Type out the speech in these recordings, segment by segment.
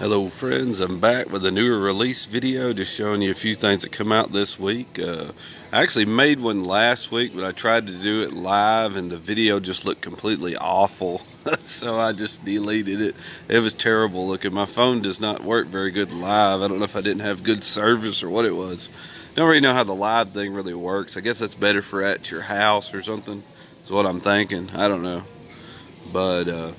Hello friends, I'm back with a newer release video, just showing you a few things that come out this week. I actually made one last week, but I tried to do it live and the video just looked completely awful. So I just deleted it. It was terrible looking. My phone does not work very good live. I don't know if I didn't have good service or what it was. Don't really know how the live thing really works. I guess that's better for at your house or something, is what I'm thinking. I don't know. But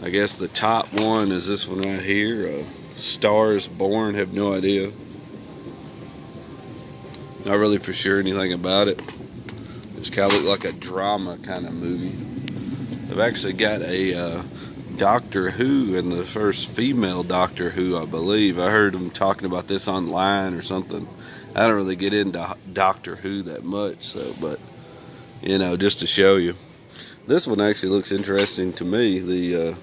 I guess the top one is this one right here, Stars Born. Have no idea. Not really for sure anything about it. Just kind of look like a drama kind of movie. They've actually got a Doctor Who, and the first female Doctor Who, I believe. I heard them talking about this online or something. I don't really get into Doctor Who that much, so, but you know, just to show you. This one actually looks interesting to me.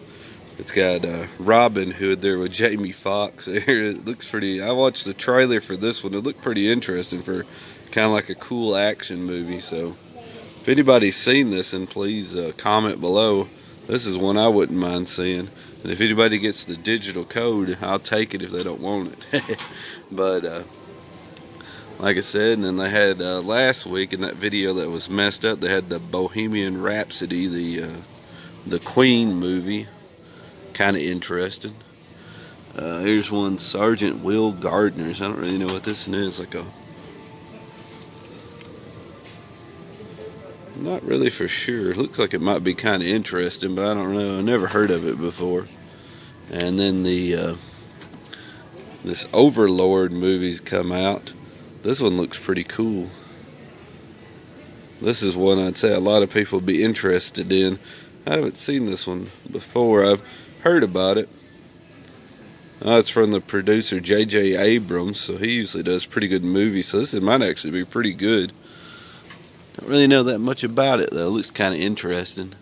It's got Robin Hood there with Jamie Foxx there. It looks pretty. I watched the trailer for this one. It looked pretty interesting for kind of like a cool action movie. So if anybody's seen this, then please comment below. This is one I wouldn't mind seeing. And if anybody gets the digital code, I'll take it if they don't want it. But like I said, and then they had last week in that video that was messed up, they had the Bohemian Rhapsody, the Queen movie. Kind of interesting. Here's one, Sergeant Will Gardner's. I don't really know what this one is. Like a, not really for sure. It looks like it might be kind of interesting, but I don't know. I never heard of it before. And then the this Overlord movie's come out. This one looks pretty cool. This is one I'd say a lot of people would be interested in. I haven't seen this one before. I've heard about it. It's from the producer J.J. Abrams, so he usually does pretty good movies, so this might actually be pretty good. Don't really know that much about it though. It looks kind of interesting.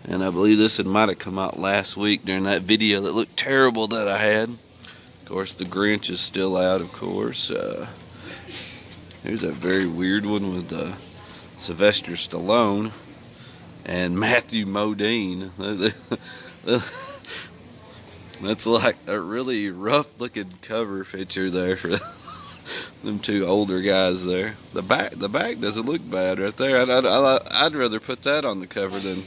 And I believe this one might have come out last week during that video that looked terrible that I had. Of course, The Grinch is still out, of course. Here's a very weird one with Sylvester Stallone and Matthew Modine. That's like a really rough looking cover picture there for them two older guys there. The back doesn't look bad right there. I'd rather put that on the cover than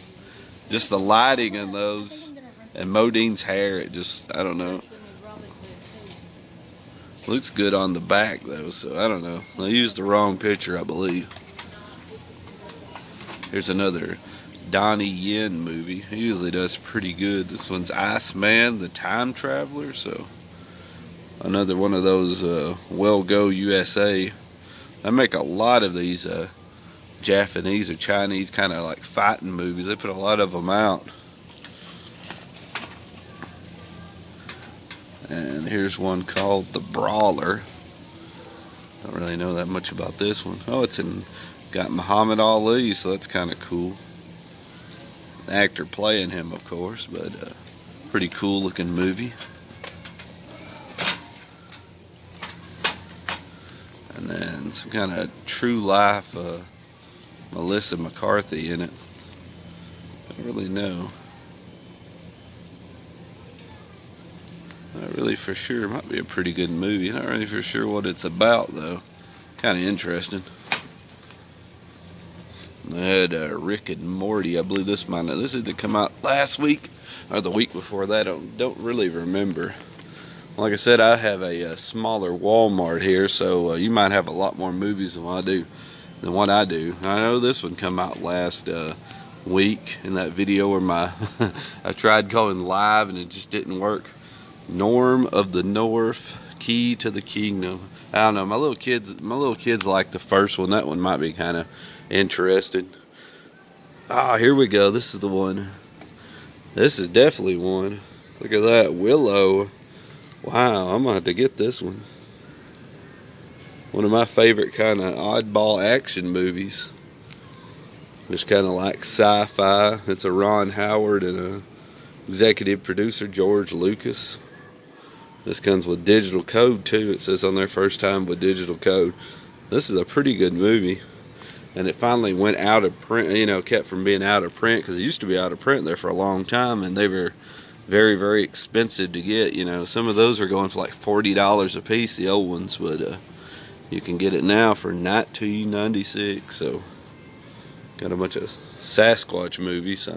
just the lighting in those. And Modine's hair, it just, I don't know. Looks good on the back though, so I don't know. I used the wrong picture, I believe. Here's another Donnie Yen movie. He usually does pretty good. This one's Iceman, the Time Traveler. So another one of those Well Go USA. They make a lot of these Japanese or Chinese kind of like fighting movies. They put a lot of them out. And here's one called The Brawler. Don't really know that much about this one. Oh, it's got Muhammad Ali, so that's kind of cool. Actor playing him, of course, but pretty cool looking movie. And then some kind of true life Melissa McCarthy in it. Don't really know. Not really for sure. It might be a pretty good movie. Not really for sure what it's about though. Kind of interesting. They had Rick and Morty. I believe this either come out last week or the week before that. I don't really remember. Like I said, I have a smaller Walmart here, so you might have a lot more movies than what I do. I know this one come out last week in that video where I tried going live and it just didn't work. Norm of the North, Key to the Kingdom. I don't know. My little kids like the first one. That one might be kind of interesting. Here we go. This is the one. This is definitely one. Look at that, Willow. Wow, I'm gonna have to get this one. One of my favorite kind of oddball action movies. Just kind of like sci-fi. It's a Ron Howard and a executive producer George Lucas. This comes with digital code too. It says on there, first time with digital code. This is a pretty good movie. And it finally went out of print, you know, kept from being out of print, because it used to be out of print there for a long time, and they were very, very expensive to get. You know, some of those are going for like $40 a piece, the old ones, but you can get it now for $19.96. So got a bunch of Sasquatch movies.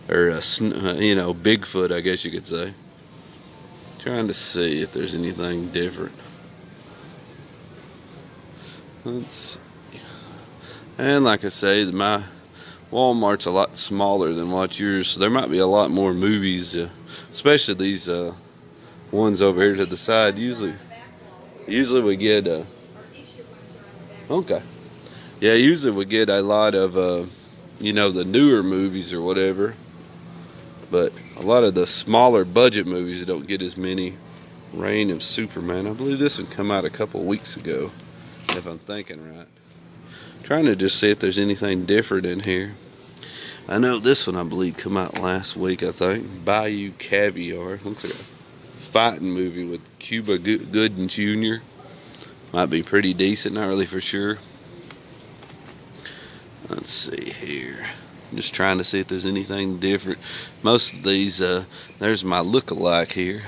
Or you know, Bigfoot, I guess you could say. Trying to see if there's anything different. Let's see. And like I say, my Walmart's a lot smaller than what yours, so there might be a lot more movies, especially these ones over here to the side. Usually we get okay. Yeah, usually we get a lot of you know, the newer movies or whatever. But a lot of the smaller budget movies don't get as many. Reign of Superman. I believe this would come out a couple weeks ago, if I'm thinking right. Trying to just see if there's anything different in here. I know this one, I believe, come out last week, I think. Bayou Caviar. Looks like a fighting movie with Cuba Gooding Jr. Might be pretty decent, not really for sure. Let's see here. I'm just trying to see if there's anything different. Most of these, there's my look-alike here.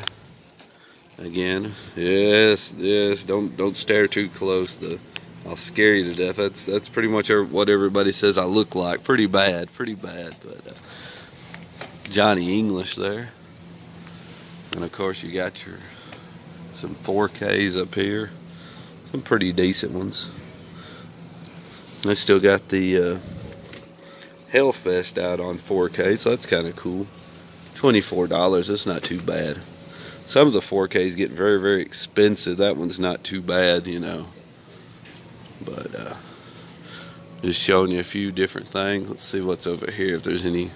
Again, yes, don't stare too close. I'll scare you to death. That's pretty much what everybody says I look like. Pretty bad. But Johnny English there, and of course you got some 4Ks up here, some pretty decent ones. They still got the Hellfest out on 4K, so that's kind of cool. $24, that's not too bad. Some of the 4Ks get very, very expensive. That one's not too bad, you know. But just showing you a few different things. Let's see what's over here, if there's any.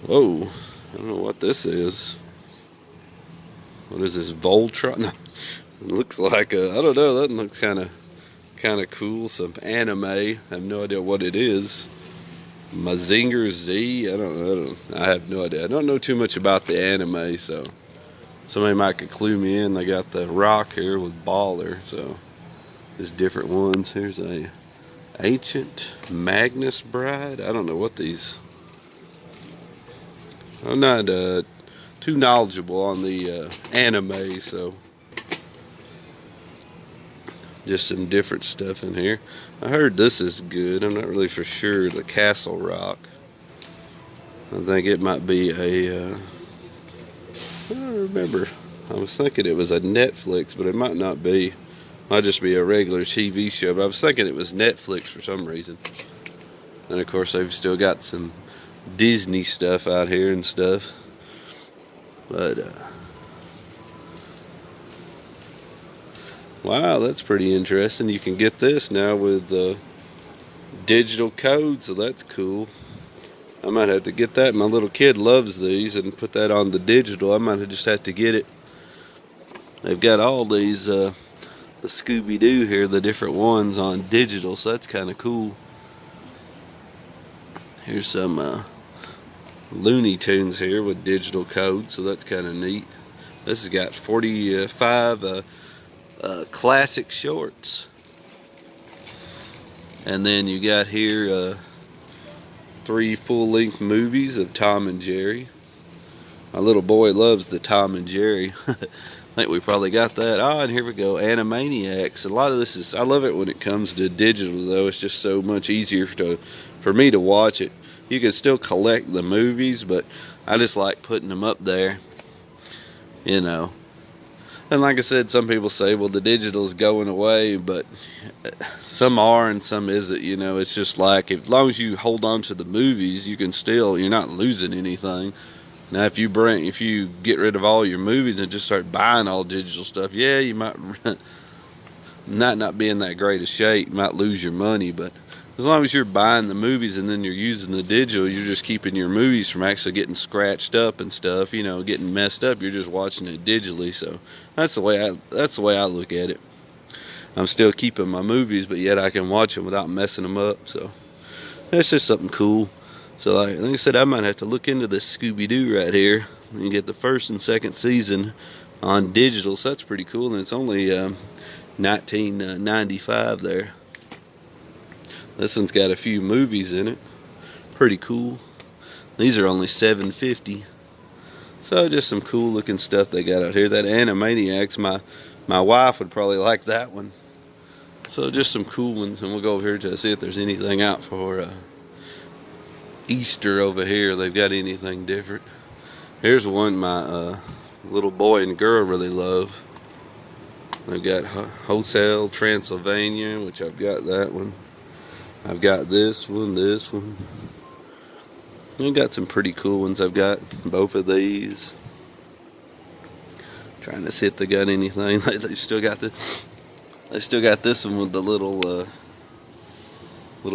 Whoa, I don't know what this is. What is this, Voltron? It looks like I don't know, that looks kind of cool. Some anime. I have no idea what it is. Mazinger Z. I have no idea. I don't know too much about the anime, so somebody might could clue me in. They got the Rock here with Baller, so there's different ones. Here's a Ancient Magnus Bride. I don't know what these. I'm not too knowledgeable on the anime, so just some different stuff in here. I heard this is good. I'm not really for sure. The Castle Rock. I think it might be a. I don't remember. I was thinking it was a Netflix, but it might not be. Might just be a regular TV show. But I was thinking it was Netflix for some reason. And of course, they've still got some Disney stuff out here and stuff. But wow, that's pretty interesting. You can get this now with digital code, so that's cool. I might have to get that. My little kid loves these, and put that on the digital. I might just have to get it. They've got all these, the Scooby-Doo here, the different ones on digital, so that's kind of cool. Here's some Looney Tunes here with digital code, so that's kind of neat. This has got 45 classic shorts. And then you got here 3 full-length movies of Tom and Jerry. My little boy loves the Tom and Jerry. I think we probably got that. Ah, and here we go, Animaniacs. A lot of this is, I love it when it comes to digital, though. It's just so much easier for me to watch it. You can still collect the movies, but I just like putting them up there, you know. And like I said, some people say, well, the digital's going away, but some are and some isn't, you know. It's just like, as long as you hold on to the movies, you can still, you're not losing anything. Now, if you get rid of all your movies and just start buying all digital stuff, yeah, you might not be in that great a shape. You might lose your money, but as long as you're buying the movies and then you're using the digital, you're just keeping your movies from actually getting scratched up and stuff, you know, getting messed up. You're just watching it digitally, so that's the way I look at it. I'm still keeping my movies, but yet I can watch them without messing them up. So that's just something cool. So like I said, I might have to look into this Scooby-Doo right here and get the 1st and 2nd season on digital. So that's pretty cool, and it's only $19.95 there. This one's got a few movies in it. Pretty cool. These are only $7.50. So just some cool looking stuff they got out here. That Animaniacs, my wife would probably like that one. So just some cool ones, and we'll go over here to see if there's anything out for Easter over here. They've got anything different. Here's one my little boy and girl really love. They've got Hotel Transylvania, which I've got that one. I've got this one. They've got some pretty cool ones. I've got both of these. Trying to see if they got anything. They still got this. They still got this one with the little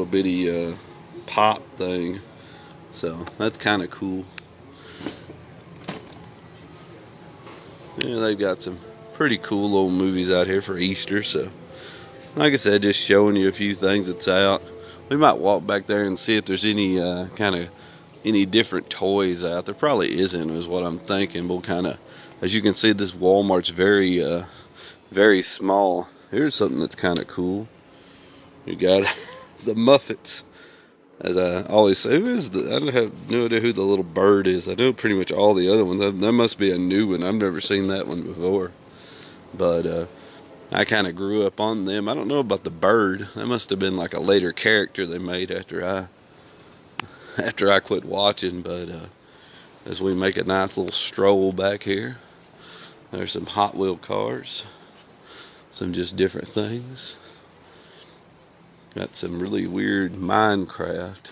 bitty pop thing. So that's kind of cool. Yeah, they've got some pretty cool little movies out here for Easter. So, like I said, just showing you a few things that's out. We might walk back there and see if there's any any different toys out. There probably isn't, is what I'm thinking. We'll kind of, as you can see, this Walmart's very small. Here's something that's kind of cool. You got the Muppets. As I always say, I have no idea who the little bird is. I know pretty much all the other ones. That must be a new one. I've never seen that one before. But I kind of grew up on them. I don't know about the bird. That must have been like a later character they made after I quit watching. But as we make a nice little stroll back here, there's some Hot Wheel cars. Some just different things. Got some really weird Minecraft.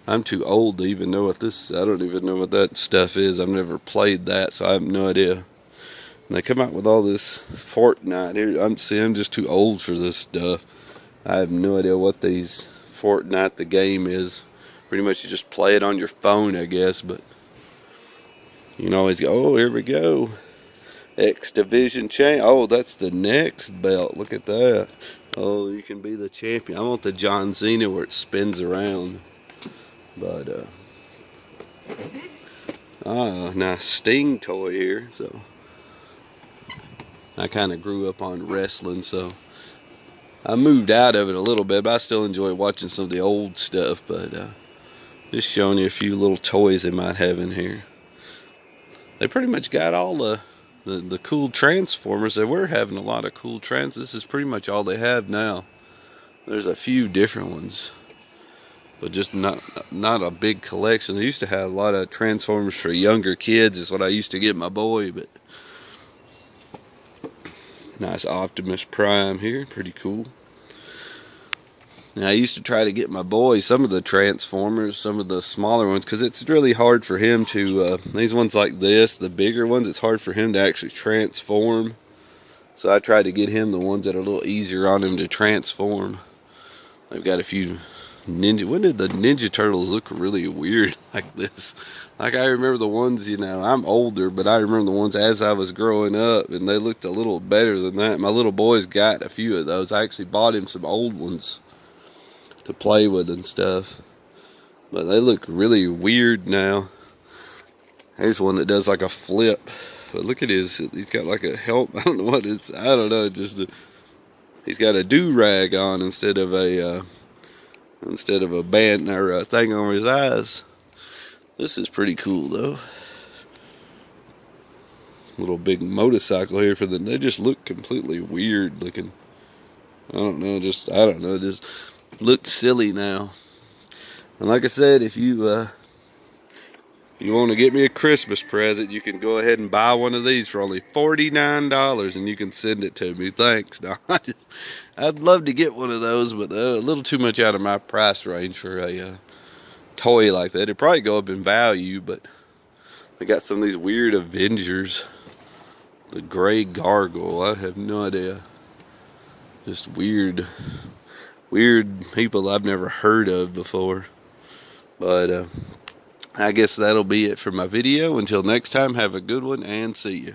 I'm too old to even know what this, I don't even know what that stuff is. I've never played that, so I have no idea. And they come out with all this Fortnite here. I'm just too old for this stuff. I have no idea what these Fortnite, the game is. Pretty much you just play it on your phone, I guess, but you can always go, oh, here we go. X Division chain. Oh, that's the next belt. Look at that. Oh, you can be the champion. I want the John Cena where it spins around. But nice Sting toy here. So I kind of grew up on wrestling, so I moved out of it a little bit, but I still enjoy watching some of the old stuff. But just showing you a few little toys they might have in here. They pretty much got all the cool Transformers. They were having a lot of cool This is pretty much all they have now. There's a few different ones, but just not a big collection. They used to have a lot of Transformers for younger kids, is what I used to get my boy. But nice Optimus Prime here, pretty cool. Now, I used to try to get my boy some of the Transformers, some of the smaller ones, because it's really hard for him to, these ones like this, the bigger ones, it's hard for him to actually transform. So I tried to get him the ones that are a little easier on him to transform. They've got a few Ninja, when did the Ninja Turtles look really weird like this? Like I remember the ones, you know, I'm older, but I remember the ones as I was growing up, and they looked a little better than that. My little boy's got a few of those. I actually bought him some old ones to play with and stuff, but they look really weird now. Here's one that does like a flip, but look at he's got like a helmet. I don't know what it's, I don't know, he's got a do-rag on instead of a band or a thing over his eyes. This is pretty cool though. Little big motorcycle here for they just look completely weird looking. I don't know, just look silly now. And like I said, if you want to get me a Christmas present, you can go ahead and buy one of these for only $49, and you can send it to me. Thanks. No, I'd love to get one of those, but a little too much out of my price range for a toy like that. It'd probably go up in value, but they got some of these weird Avengers. The Gray Gargoyle. I have no idea. Just weird people I've never heard of before. But I guess that'll be it for my video. Until next time, have a good one and see you.